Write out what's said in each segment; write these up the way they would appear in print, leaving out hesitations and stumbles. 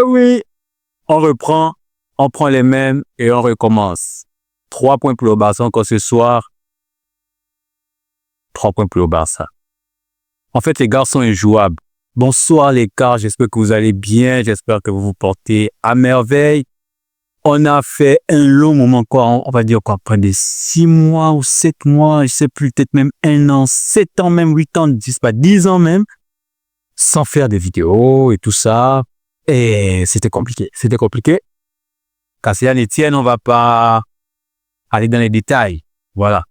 Oui, on reprend, on prend les mêmes et on recommence. 3 points pour le Barça encore ce soir. 3 points pour le Barça. En fait, les gars sont injouables. Bonsoir les gars, j'espère que vous allez bien, j'espère que vous vous portez à merveille. On a fait un long moment, quoi, on va dire quoi, près de 6 mois ou 7 mois, je sais plus, peut-être même 1 an, 7 ans même, 8 ans, 10, pas 10 ans même, sans faire des vidéos et tout ça. Et c'était compliqué. Cassian Etienne, on va pas aller dans les détails. Voilà.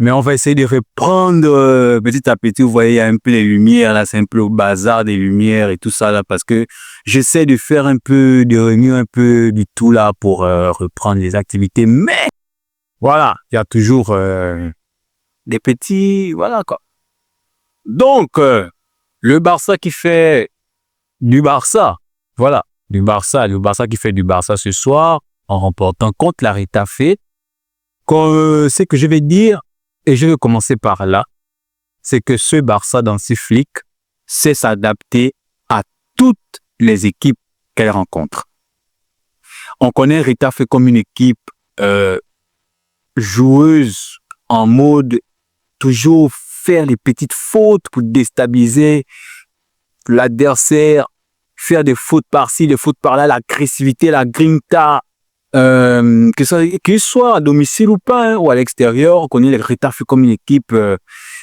Mais on va essayer de reprendre petit à petit. Vous voyez, il y a un peu les lumières, là, c'est un peu le bazar des lumières et tout ça, là, parce que j'essaie de faire un peu, de remuer un peu du tout, là, pour reprendre les activités. Mais, voilà, il y a toujours des petits, voilà, quoi. Donc, le Barça qui fait du Barça, voilà, le Barça qui fait du Barça ce soir, en remportant contre la Retafe. Ce que je vais dire, et je vais commencer par là, c'est que ce Barça dans ce flic sait s'adapter à toutes les équipes qu'elle rencontre. On connaît Retafe comme une équipe joueuse en mode toujours faire les petites fautes pour déstabiliser l'adversaire, faire des fautes par-ci, des fautes par-là, l'agressivité, la grinta, qu'il soit à domicile ou pas, hein, ou à l'extérieur. On connaît les Retafe comme une équipe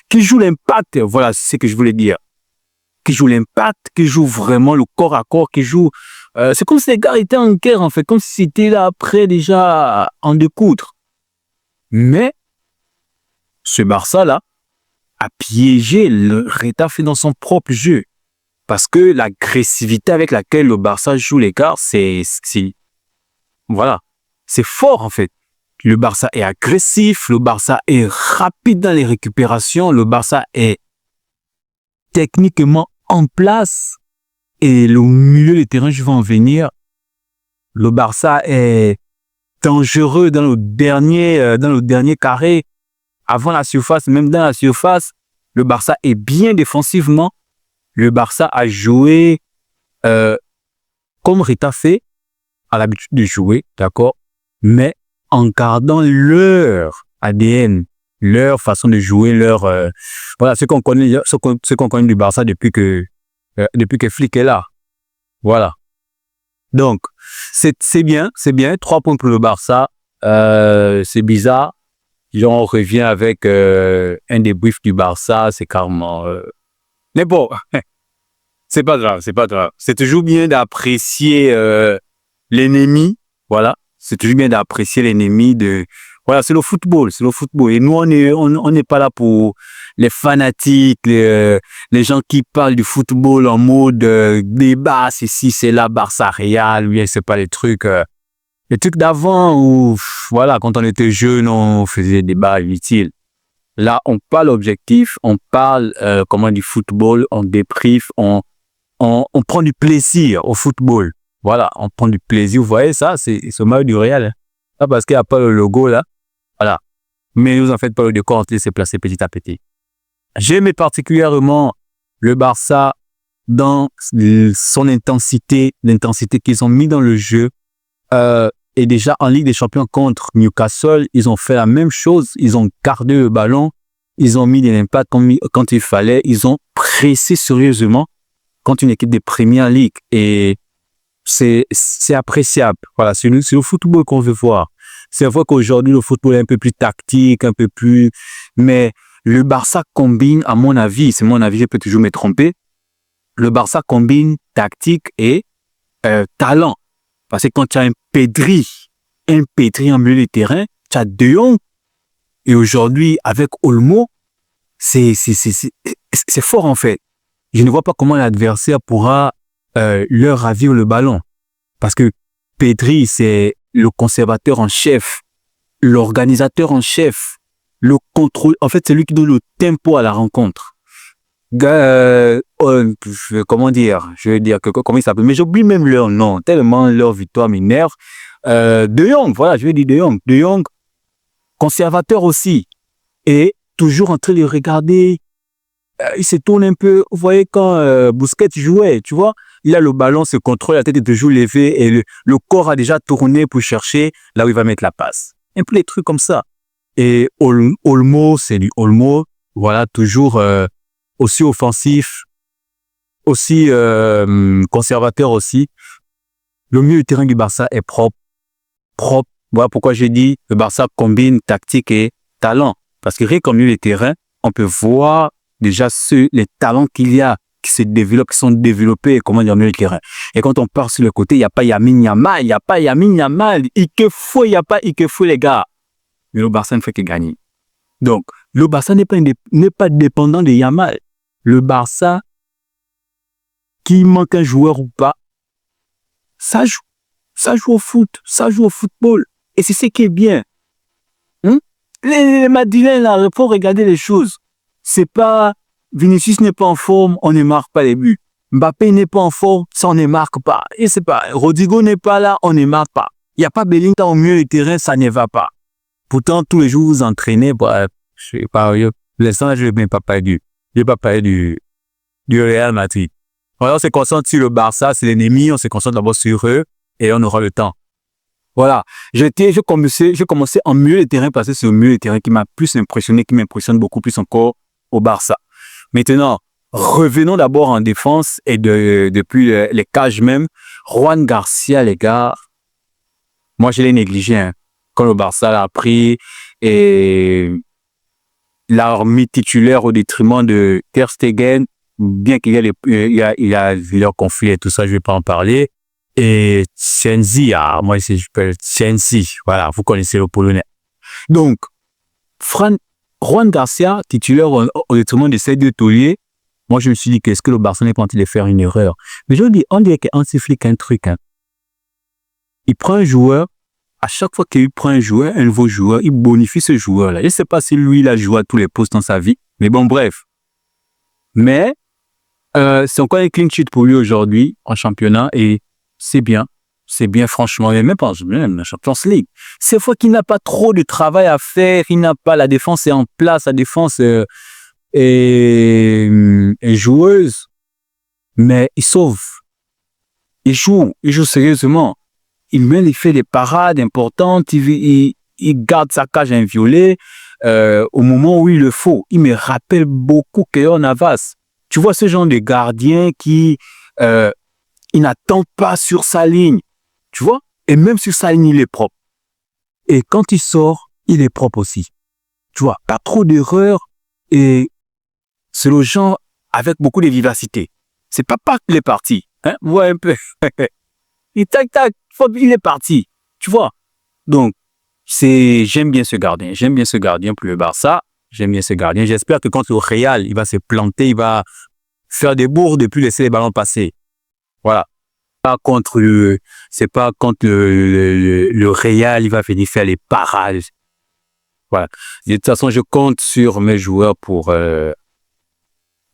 qui joue l'impact, voilà, c'est ce que je voulais dire. Qui joue l'impact, qui joue vraiment le corps à corps, qui joue... c'est comme si les gars étaient en guerre, en fait, comme si c'était là, prêt déjà à en découdre. Mais, ce Barça-là a piégé le Retafe dans son propre jeu. Parce que l'agressivité avec laquelle le Barça joue les gars, voilà, c'est fort en fait. Le Barça est agressif, le Barça est rapide dans les récupérations, le Barça est techniquement en place et le milieu de terrain, je vais en venir. Le Barça est dangereux dans le dernier carré, avant la surface, même dans la surface. Le Barça est bien défensivement. Le Barça a joué comme Retafe a l'habitude de jouer, d'accord, mais en gardant leur ADN, leur façon de jouer, voilà, ce qu'on connaît du Barça depuis que Flick est là. Voilà. Donc, c'est bien, 3 points pour le Barça. C'est bizarre. On revient avec un débrief du Barça, c'est carrément... Mais bon, c'est pas grave. C'est toujours bien d'apprécier l'ennemi, voilà. C'est toujours bien d'apprécier l'ennemi voilà, c'est le football. Et nous, on n'est pas là pour les fanatiques, les gens qui parlent du football en mode débat, c'est ci, c'est là, Barça, Real, oui, c'est pas les trucs d'avant où, voilà, quand on était jeune, on faisait des débats inutiles. Là, on parle objectif, on parle du football, on débriefe, on prend du plaisir au football. Voilà, on prend du plaisir. Vous voyez ça, c'est ce maillot du Real. Hein. Pas parce qu'il n'y a pas le logo là. Voilà. Mais vous en faites pas, le décor s'est placé petit à petit. J'aimais particulièrement le Barça dans son intensité, l'intensité qu'ils ont mis dans le jeu. Et déjà en Ligue des Champions contre Newcastle, ils ont fait la même chose. Ils ont gardé le ballon. Ils ont mis des impacts quand il fallait. Ils ont pressé sérieusement contre une équipe de Première Ligue. Et c'est appréciable. Voilà, c'est le football qu'on veut voir. C'est vrai qu'aujourd'hui, le football est un peu plus tactique, un peu plus... Mais le Barça combine, à mon avis, c'est mon avis, je peux toujours me tromper, le Barça combine tactique et talent. Parce que quand tu as un Pedri en milieu de terrain, tu as De Jong. Et aujourd'hui, avec Olmo, c'est fort en fait. Je ne vois pas comment l'adversaire pourra leur ravir le ballon. Parce que Pedri, c'est le conservateur en chef, l'organisateur en chef, le contrôle. En fait, c'est lui qui donne le tempo à la rencontre. Comment dire? Je vais dire comment il s'appelle. Mais j'oublie même leur nom, tellement leur victoire m'énerve. De Jong, voilà, je vais dire De Jong. De Jong, conservateur aussi. Et toujours en train de regarder il se tourne un peu. Vous voyez quand Busquets jouait, tu vois, il a le ballon, se contrôle, la tête est toujours levée et le corps a déjà tourné pour chercher là où il va mettre la passe. Un peu les trucs comme ça. Et Olmo, c'est du Olmo. Voilà, toujours aussi offensif, aussi conservateur aussi. Le milieu du terrain du Barça est propre. Propre. Voilà pourquoi j'ai dit le Barça combine tactique et talent. Parce que rien qu'au milieu du terrain, on peut voir déjà les talents qu'il y a, qui se développent, qui sont développés, comment dire, au milieu du terrain. Et quand on part sur le côté, il n'y a pas Lamine Yamal, il n'y a pas Lamine Yamal, il n'y a pas les gars. Mais le Barça ne fait que gagner. Donc, le Barça n'est pas dépendant de Yamal. Le Barça, qui manque un joueur ou pas, ça joue. Ça joue au foot, ça joue au football. Et c'est ce qui est bien. Les Madrilènes, là, il faut regarder les choses. C'est pas, Vinicius n'est pas en forme, on ne marque pas les buts. Mbappé n'est pas en forme, ça on ne marque pas. Et c'est pas, Rodrigo n'est pas là, on ne marque pas. Il n'y a pas Bellingham au milieu du terrain, ça ne va pas. Pourtant, tous les jours, vous entraînez, bah, je sais pas, l'instant, je ne vais pas parler du Real Madrid. Alors, on se concentre sur le Barça, c'est l'ennemi, on se concentre d'abord sur eux et on aura le temps. Voilà. J'ai commencé en milieu de terrain parce que c'est le milieu de terrain qui m'a plus impressionné, qui m'impressionne beaucoup plus encore au Barça. Maintenant, revenons d'abord en défense et depuis les cages même. Juan Garcia, les gars, moi, je l'ai négligé, hein. Quand le Barça l'a pris et l'a remis titulaire au détriment de Ter Stegen, bien qu'il y a leur conflit et tout ça, je vais pas en parler. Et Sensi, moi, je peux Sensi, voilà, vous connaissez le Polonais. Donc, Juan Garcia, titulaire au détriment de ces deux tauliers, moi, je me suis dit qu'est-ce que le Barça n'est pas en train de faire une erreur. Mais je dis, on dirait qu'Hansi Flick a un truc, hein. Il prend un joueur, à chaque fois qu'il prend un joueur, un nouveau joueur, il bonifie ce joueur-là. Je ne sais pas si lui, il a joué à tous les postes dans sa vie, mais bon, bref. Mais, c'est encore un clean sheet pour lui aujourd'hui, en championnat, et c'est bien franchement, et même pas la Champions League. C'est fois qu'il n'a pas trop de travail à faire, la défense est en place, la défense est joueuse, mais il sauve. Il joue sérieusement. Il fait des parades importantes, il garde sa cage inviolée au moment où il le faut. Il me rappelle beaucoup Keylor Navas. Tu vois ce genre de gardien qui il n'attend pas sur sa ligne, tu vois, et même sur sa ligne, il est propre. Et quand il sort, il est propre aussi. Tu vois, pas trop d'erreurs et c'est le genre avec beaucoup de vivacité. C'est pas qu'il est parti, hein, vous voyez un peu. Il il est parti, tu vois. Donc, j'aime bien ce gardien pour le Barça. J'aime bien ce gardien. J'espère que contre le Real, il va se planter, il va faire des bourdes et puis laisser les ballons passer. Voilà. C'est pas contre le Real, il va venir faire les parades. Voilà. De toute façon, je compte sur mes joueurs pour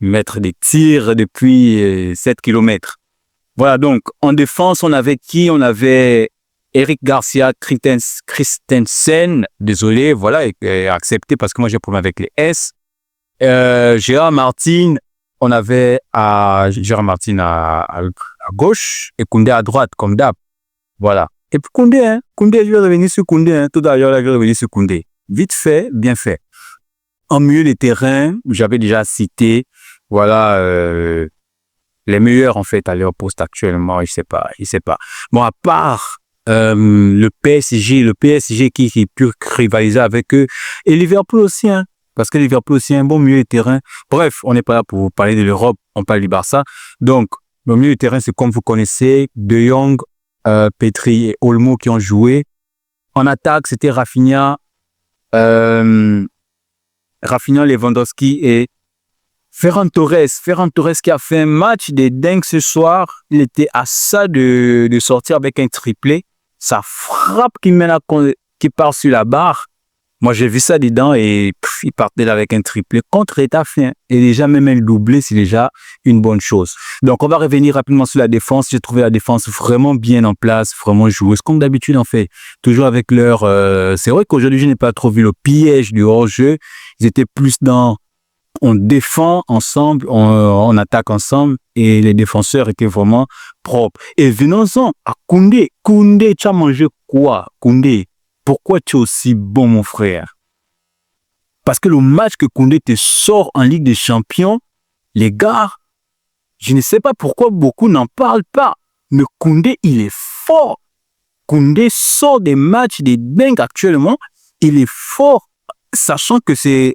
mettre des tirs depuis 7 kilomètres. Voilà, donc, en défense, on avait qui? On avait Eric Garcia Christensen, désolé, voilà, accepté parce que moi j'ai problème avec les S. Gérard Martin, on avait Gérard Martin à gauche et Koundé à droite, comme d'hab. Voilà. Et puis Koundé, je vais revenir sur Koundé, hein. Tout à l'heure, je vais revenir sur Koundé. Vite fait, bien fait. En milieu des terrains, j'avais déjà cité, voilà, les meilleurs, en fait, à leur poste actuellement, il sait pas. Bon, à part le PSG qui peut rivaliser avec eux, et Liverpool aussi, hein, parce que Liverpool aussi a un bon milieu de terrain. Bref, on n'est pas là pour vous parler de l'Europe, on parle du Barça. Donc, le milieu de terrain, c'est comme vous connaissez, De Jong, Petri et Olmo qui ont joué. En attaque, c'était Rafinha, Lewandowski et Ferran Torres qui a fait un match de dingue ce soir. Il était à ça de sortir avec un triplé. Sa frappe qui part sur la barre. Moi, j'ai vu ça dedans et il partait là avec un triplé contre Getafe. Et déjà, même un doublé, c'est déjà une bonne chose. Donc, on va revenir rapidement sur la défense. J'ai trouvé la défense vraiment bien en place, vraiment joueuse, comme d'habitude, en fait. Toujours avec leur... c'est vrai qu'aujourd'hui, je n'ai pas trop vu le piège du hors-jeu. Ils étaient plus dans on défend ensemble, on attaque ensemble et les défenseurs étaient vraiment propres. Et venons-en à Koundé. Koundé, tu as mangé quoi, Koundé? Pourquoi tu es aussi bon, mon frère? Parce que le match que Koundé te sort en Ligue des Champions, les gars, je ne sais pas pourquoi beaucoup n'en parlent pas, mais Koundé, il est fort. Koundé sort des matchs des dingues actuellement. Il est fort, sachant que c'est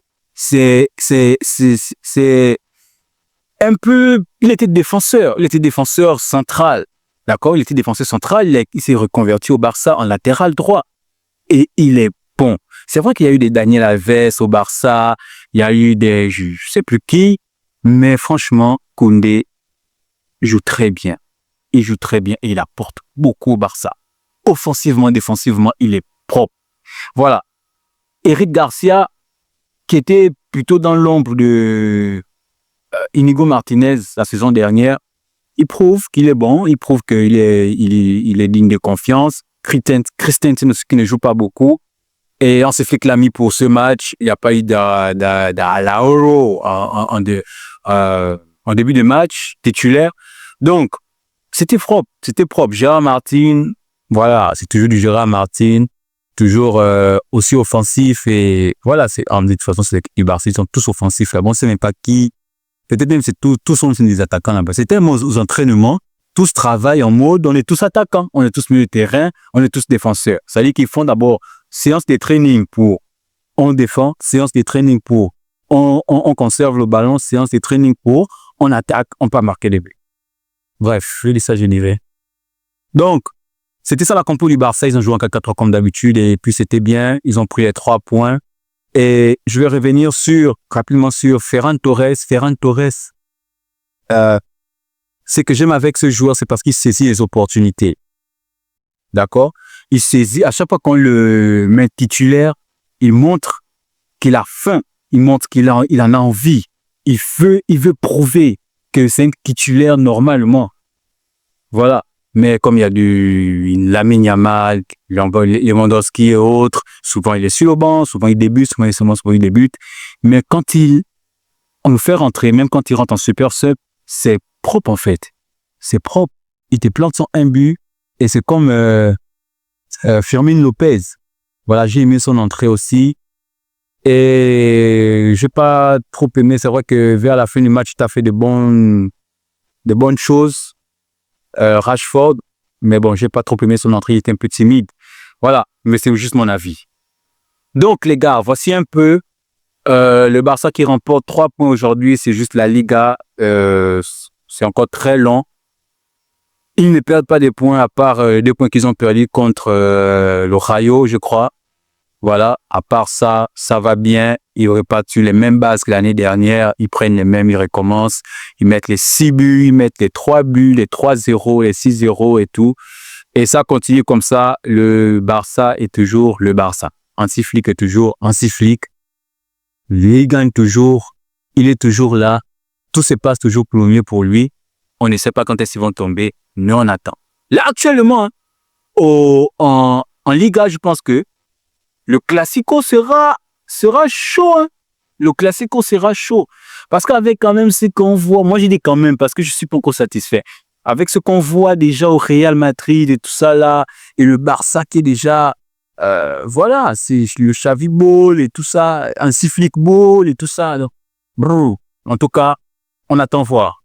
un peu, il était défenseur central, d'accord? Il était défenseur central, il s'est reconverti au Barça en latéral droit et il est bon. C'est vrai qu'il y a eu des Daniel Alves au Barça, il y a eu des, je sais plus qui, mais franchement, Koundé joue très bien. Il joue très bien et il apporte beaucoup au Barça. Offensivement, défensivement, il est propre. Voilà. Eric Garcia, qui était plutôt dans l'ombre de Inigo Martinez la saison dernière, il prouve qu'il est bon, il prouve qu'il est, il est digne de confiance. Christensen qui ne joue pas beaucoup. Et on s'est fait clamer pour ce match. Il n'y a pas eu d'Alaoro en début de match titulaire. Donc, c'était propre, c'était propre. Gérard Martin, voilà, c'est toujours du Gérard Martin, toujours aussi offensif et voilà, c'est de toute façon c'est les Barça, ils sont tous offensifs là. Bon, c'est même pas qui, peut-être même c'est tous sont des attaquants là-bas. C'était aux entraînements, tous travaillent en mode, on est tous attaquants, on est tous milieu de terrain, on est tous défenseurs. Ça veut dire qu'ils font d'abord séance de training pour on défend, séance de training pour on conserve le ballon, séance de training pour on attaque, on peut marquer des buts. Bref, je dis ça, je dirais. Donc, c'était ça la compo du Barça. Ils ont joué en 4-4-3 comme d'habitude et puis c'était bien. Ils ont pris les 3 points. Et je vais revenir rapidement sur Ferran Torres. Ferran Torres, ce que j'aime avec ce joueur, c'est parce qu'il saisit les opportunités. D'accord? Il saisit, à chaque fois qu'on le met titulaire, il montre qu'il a faim. Il montre qu'il en a envie. Il veut prouver que c'est un titulaire normalement. Voilà. Mais comme il y a du Lamine Yamal, Lewandowski et autres, souvent il est sur le banc, souvent il débute, souvent il débute. Mais quand on le fait rentrer, même quand il rentre en super sub, c'est propre en fait. C'est propre. Il te plante son 1 but et c'est comme Fermin Lopez. Voilà, j'ai aimé son entrée aussi. Et j'ai pas trop aimé. C'est vrai que vers la fin du match, tu as fait de bonnes choses. Rashford, mais bon, j'ai pas trop aimé son entrée, il était un peu timide. Voilà, mais c'est juste mon avis. Donc les gars, voici un peu le Barça qui remporte 3 points aujourd'hui, c'est juste la Liga, c'est encore très long. Ils ne perdent pas des points à part 2 points qu'ils ont perdu contre le Rayo, je crois. Voilà, à part ça, ça va bien. Ils repartent sur les mêmes bases que l'année dernière. Ils prennent les mêmes, ils recommencent. Ils mettent les 6 buts, ils mettent les 3 buts, les 3-0, les 6-0 et tout. Et ça continue comme ça. Le Barça est toujours le Barça. Hansi Flick est toujours Hansi Flick. Il gagne toujours. Il est toujours là. Tout se passe toujours pour le mieux pour lui. On ne sait pas quand est-ce qu'ils vont tomber, mais on attend. Là, actuellement, en Liga, je pense que le Classico sera chaud, hein. Le Classico sera chaud. Parce qu'avec quand même ce qu'on voit, moi j'ai dit quand même parce que je suis pas encore satisfait. Avec ce qu'on voit déjà au Real Madrid et tout ça là, et le Barça qui est déjà, voilà, c'est le Xavi Ball et tout ça, un Flick Ball et tout ça. Donc, bro, en tout cas, on attend voir.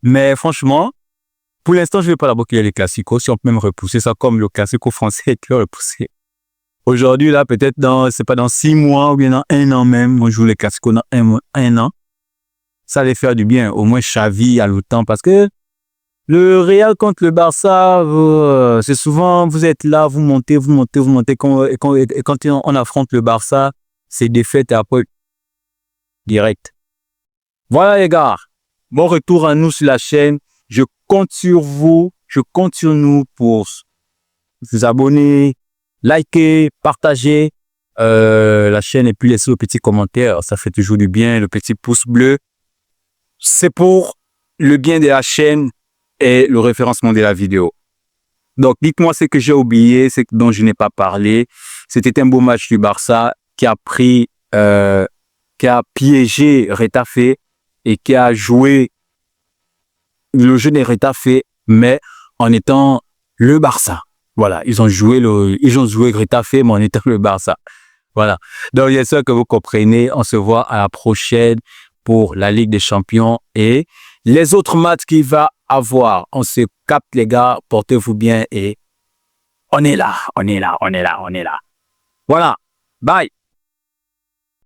Mais franchement, pour l'instant, je vais pas d'abord qu'il y ait les Classicos, si on peut même repousser ça comme le Classico français qui a repoussé. Aujourd'hui, là, peut-être c'est pas dans 6 mois ou bien dans 1 an même. On joue les Classicos dans 1 an. Ça allait faire du bien. Au moins, Xavi a le temps parce que le Real contre le Barça, c'est souvent, vous êtes là, vous montez. Et quand on affronte le Barça, c'est défaite et après, direct. Voilà, les gars. Bon retour à nous sur la chaîne. Je compte sur vous. Je compte sur nous pour vous abonner, liker, partager la chaîne et puis laisser le petit commentaire. Ça fait toujours du bien. Le petit pouce bleu. C'est pour le bien de la chaîne et le référencement de la vidéo. Donc, dites-moi ce que j'ai oublié, ce dont je n'ai pas parlé. C'était un beau match du Barça qui a pris qui a piégé Retafe et qui a joué le jeu des Retafe, mais en étant le Barça. Voilà, ils ont joué Retafe, mais en étant le Barça. Voilà. Donc, j'espère que vous comprenez. On se voit à la prochaine pour la Ligue des Champions et les autres matchs qu'il va avoir. On se capte, les gars. Portez-vous bien et on est là. Voilà. Bye.